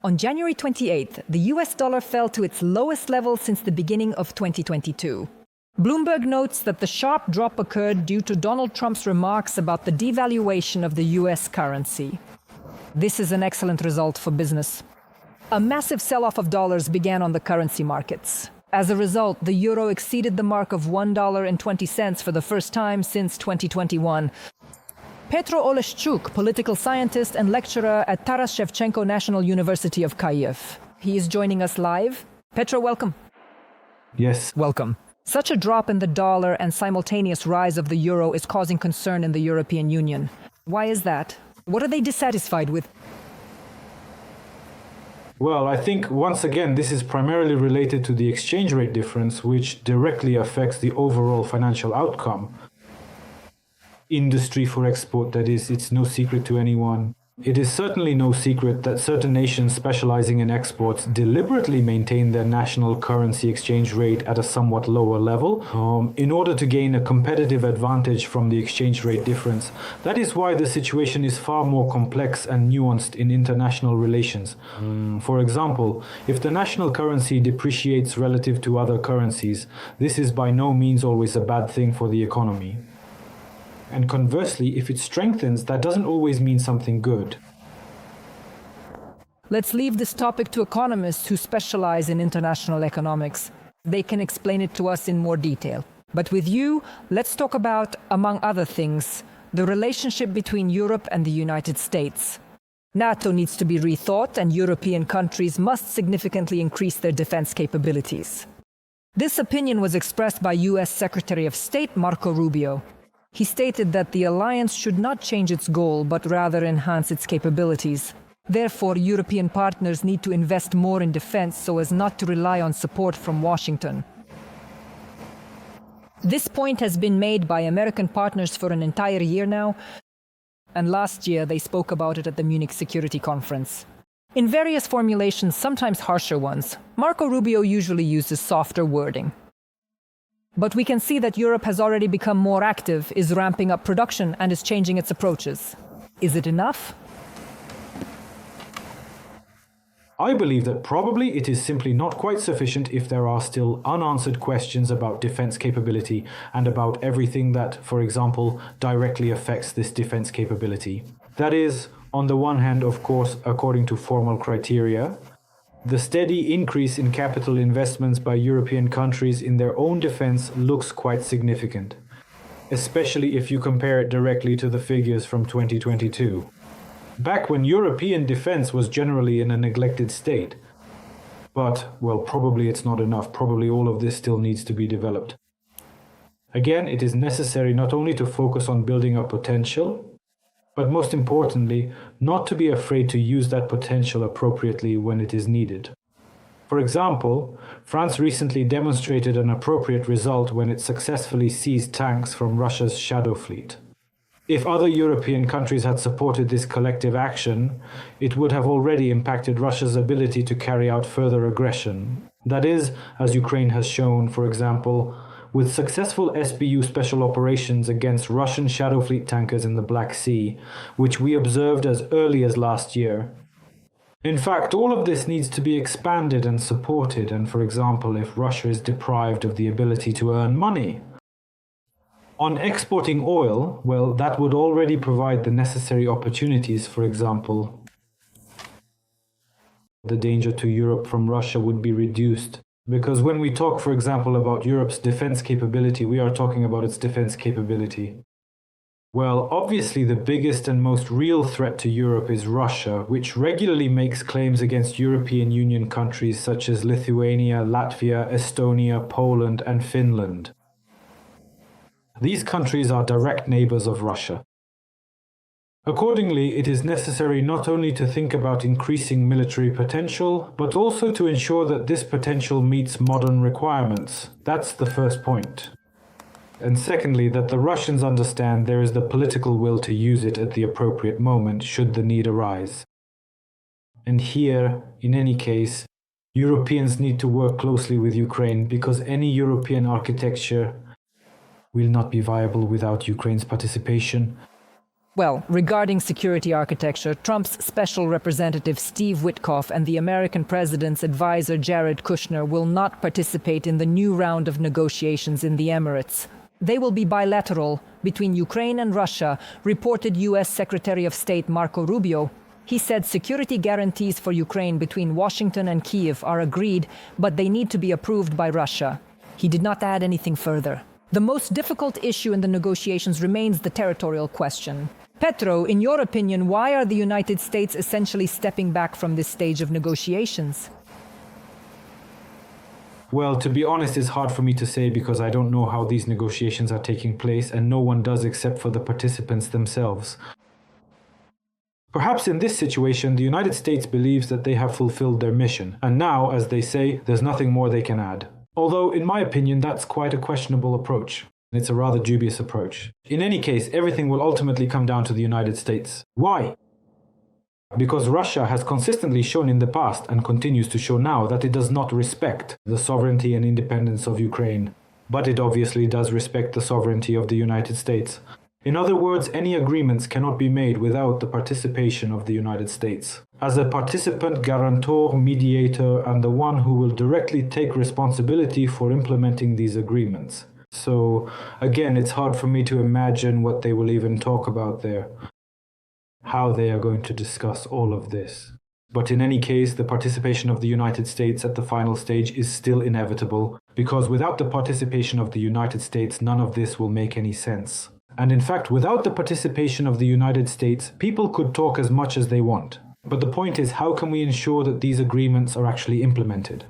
On January 28th, the US dollar fell to its lowest level since the beginning of 2022. Bloomberg notes that the sharp drop occurred due to Donald Trump's remarks about the devaluation of the US currency. This is an excellent result for business. A massive sell-off of dollars began on the currency markets. As a result, the euro exceeded the mark of $1.20 for the first time since 2021. Petro Oleszczuk, political scientist and lecturer at Taras Shevchenko National University of Kyiv. He is joining us live. Petro, welcome. Yes. Welcome. Such a drop in the dollar and simultaneous rise of the euro is causing concern in the European Union. Why is that? What are they dissatisfied with? Well, I think once again this is primarily related to the exchange rate difference, which directly affects the overall financial outcome. Industry for export, that is, it's no secret to anyone. It is certainly no secret that certain nations specializing in exports deliberately maintain their national currency exchange rate at a somewhat lower level in order to gain a competitive advantage from the exchange rate difference. That is why the situation is far more complex and nuanced in international relations. For example, if the national currency depreciates relative to other currencies, this is by no means always a bad thing for the economy. And conversely, if it strengthens, that doesn't always mean something good. Let's leave this topic to economists who specialize in international economics. They can explain it to us in more detail. But with you, let's talk about, among other things, the relationship between Europe and the United States. NATO needs to be rethought, and European countries must significantly increase their defense capabilities. This opinion was expressed by US Secretary of State Marco Rubio. He stated that the alliance should not change its goal, but rather enhance its capabilities. Therefore, European partners need to invest more in defense so as not to rely on support from Washington. This point has been made by American partners for an entire year now, and last year they spoke about it at the Munich Security Conference. In various formulations, sometimes harsher ones, Marco Rubio usually uses softer wording. But we can see that Europe has already become more active, is ramping up production, and is changing its approaches. Is it enough? I believe that probably it is simply not quite sufficient if there are still unanswered questions about defense capability and about everything that, for example, directly affects this defense capability. That is, on the one hand, of course, according to formal criteria, the steady increase in capital investments by European countries in their own defense looks quite significant, especially if you compare it directly to the figures from 2022. Back when European defense was generally in a neglected state. But, well, probably it's not enough. Probably all of this still needs to be developed. Again, it is necessary not only to focus on building up potential, but most importantly, not to be afraid to use that potential appropriately when it is needed. For example, France recently demonstrated an appropriate result when it successfully seized tanks from Russia's Shadow Fleet. If other European countries had supported this collective action, it would have already impacted Russia's ability to carry out further aggression. That is, as Ukraine has shown, for example, with successful SBU special operations against Russian Shadow Fleet tankers in the Black Sea, which we observed as early as last year. In fact, all of this needs to be expanded and supported, and for example, if Russia is deprived of the ability to earn money. On exporting oil, well, that would already provide the necessary opportunities, for example. The danger to Europe from Russia would be reduced. Because when we talk, for example, about Europe's defense capability, we are talking about its defense capability. Well, obviously the biggest and most real threat to Europe is Russia, which regularly makes claims against European Union countries such as Lithuania, Latvia, Estonia, Poland, and Finland. These countries are direct neighbors of Russia. Accordingly, it is necessary not only to think about increasing military potential, but also to ensure that this potential meets modern requirements. That's the first point. And secondly, that the Russians understand there is the political will to use it at the appropriate moment should the need arise. And here, in any case, Europeans need to work closely with Ukraine because any European architecture will not be viable without Ukraine's participation. Well, regarding security architecture, Trump's special representative Steve Witkoff and the American president's advisor Jared Kushner will not participate in the new round of negotiations in the Emirates. They will be bilateral between Ukraine and Russia, reported U.S. Secretary of State Marco Rubio. He said security guarantees for Ukraine between Washington and Kyiv are agreed, but they need to be approved by Russia. He did not add anything further. The most difficult issue in the negotiations remains the territorial question. Petro, in your opinion, why are the United States essentially stepping back from this stage of negotiations? Well, to be honest, it's hard for me to say because I don't know how these negotiations are taking place, and no one does except for the participants themselves. Perhaps in this situation, the United States believes that they have fulfilled their mission, and now, as they say, there's nothing more they can add. Although, in my opinion, that's quite a questionable approach. It's a rather dubious approach. In any case, everything will ultimately come down to the United States. Why? Because Russia has consistently shown in the past and continues to show now that it does not respect the sovereignty and independence of Ukraine. But it obviously does respect the sovereignty of the United States. In other words, any agreements cannot be made without the participation of the United States. As a participant, guarantor, mediator, and the one who will directly take responsibility for implementing these agreements. So, again, it's hard for me to imagine what they will even talk about there. How they are going to discuss all of this. But in any case, the participation of the United States at the final stage is still inevitable, because without the participation of the United States, none of this will make any sense. And in fact, without the participation of the United States, people could talk as much as they want. But the point is, how can we ensure that these agreements are actually implemented?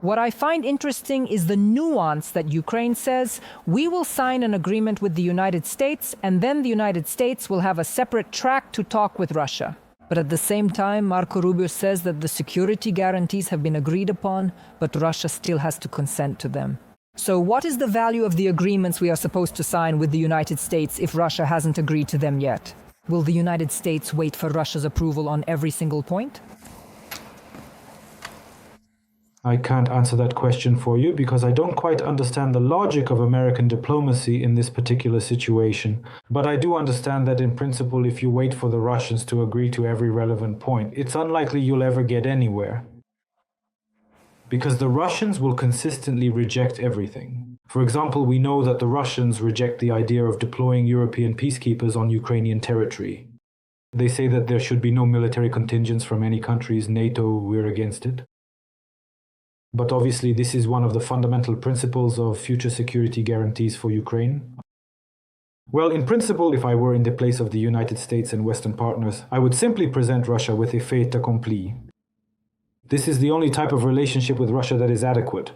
What I find interesting is the nuance that Ukraine says, we will sign an agreement with the United States, and then the United States will have a separate track to talk with Russia. But at the same time, Marco Rubio says that the security guarantees have been agreed upon, but Russia still has to consent to them. So what is the value of the agreements we are supposed to sign with the United States if Russia hasn't agreed to them yet? Will the United States wait for Russia's approval on every single point? I can't answer that question for you because I don't quite understand the logic of American diplomacy in this particular situation. But I do understand that in principle, if you wait for the Russians to agree to every relevant point, it's unlikely you'll ever get anywhere. Because the Russians will consistently reject everything. For example, we know that the Russians reject the idea of deploying European peacekeepers on Ukrainian territory. They say that there should be no military contingents from any countries. NATO, we're against it. But obviously, this is one of the fundamental principles of future security guarantees for Ukraine. Well, in principle, if I were in the place of the United States and Western partners, I would simply present Russia with a fait accompli. This is the only type of relationship with Russia that is adequate.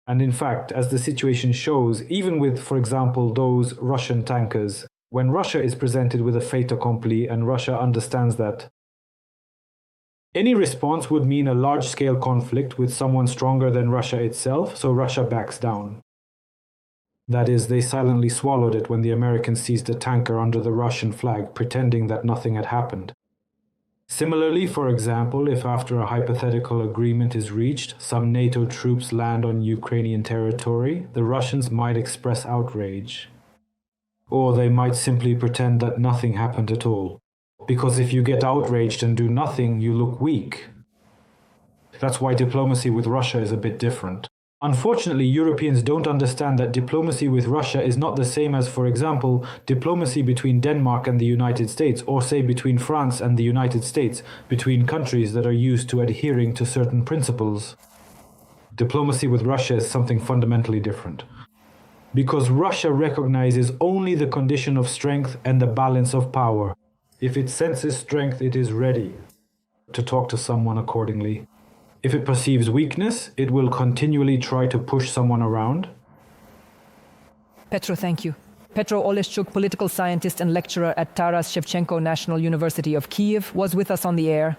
And in fact, as the situation shows, even with, for example, those Russian tankers, when Russia is presented with a fait accompli and Russia understands that, any response would mean a large-scale conflict with someone stronger than Russia itself, so Russia backs down. That is, they silently swallowed it when the Americans seized a tanker under the Russian flag, pretending that nothing had happened. Similarly, for example, if after a hypothetical agreement is reached, some NATO troops land on Ukrainian territory, the Russians might express outrage. Or they might simply pretend that nothing happened at all. Because if you get outraged and do nothing, you look weak. That's why diplomacy with Russia is a bit different. Unfortunately, Europeans don't understand that diplomacy with Russia is not the same as, for example, diplomacy between Denmark and the United States, or say between France and the United States, between countries that are used to adhering to certain principles. Diplomacy with Russia is something fundamentally different. Because Russia recognizes only the condition of strength and the balance of power. If it senses strength, it is ready to talk to someone accordingly. If it perceives weakness, it will continually try to push someone around. Petro, thank you. Petro Oleszczuk, political scientist and lecturer at Taras Shevchenko National University of Kyiv, was with us on the air.